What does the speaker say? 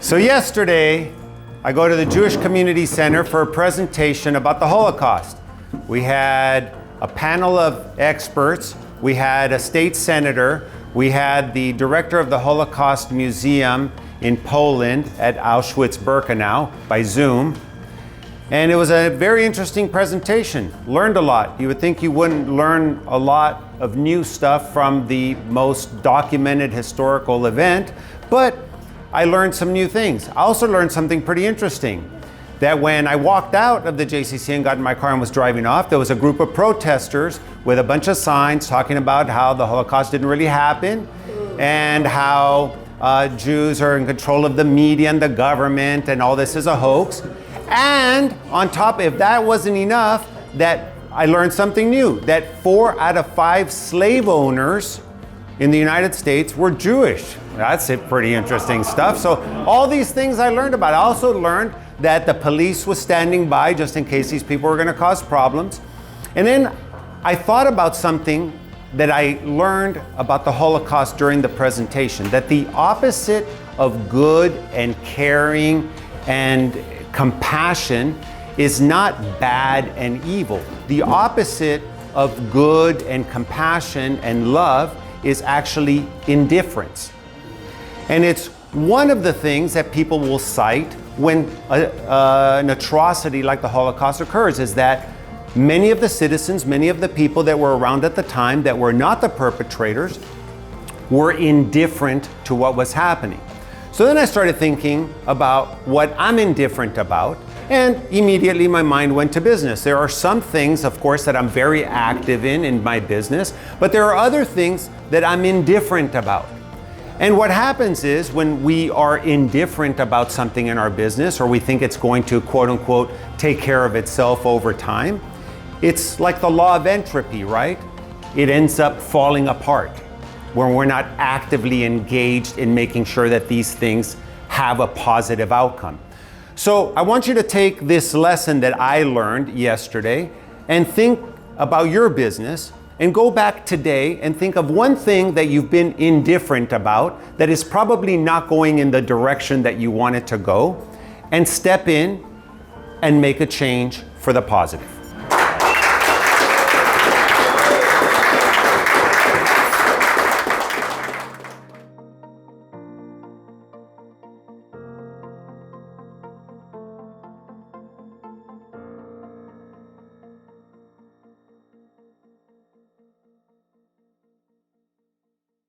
So yesterday, I go to the Jewish Community Center for a presentation about the Holocaust. We had a panel of experts, we had a state senator, we had the director of the Holocaust Museum in Poland at Auschwitz-Birkenau by Zoom. And it was a very interesting presentation. Learned a lot. You would think you wouldn't learn a lot of new stuff from the most documented historical event, but I learned some new things. I also learned something pretty interesting, that when I walked out of the JCC and got in my car and was driving off, there was a group of protesters with a bunch of signs talking about how the Holocaust didn't really happen and how Jews are in control of the media and the government and all this is a hoax. And on top, if that wasn't enough, that I learned something new, that 4 out of 5 slave owners in the United States were Jewish. That's pretty interesting stuff. So all these things I learned about. I also learned that the police was standing by just in case these people were going to cause problems. And then I thought about something that I learned about the Holocaust during the presentation, that the opposite of good and caring and compassion is not bad and evil. The opposite of good and compassion and love is actually indifference. And it's one of the things that people will cite when an atrocity like the Holocaust occurs, is that many of the citizens, many of the people that were around at the time that were not the perpetrators were indifferent to what was happening. So then I started thinking about what I'm indifferent about, and immediately my mind went to business. There are some things, of course, that I'm very active in my business, but there are other things that I'm indifferent about. And what happens is when we are indifferent about something in our business, or we think it's going to, quote unquote, take care of itself over time, it's like the law of entropy, right? It ends up falling apart when we're not actively engaged in making sure that these things have a positive outcome. So I want you to take this lesson that I learned yesterday and think about your business and go back today and think of one thing that you've been indifferent about that is probably not going in the direction that you want it to go, and step in and make a change for the positive.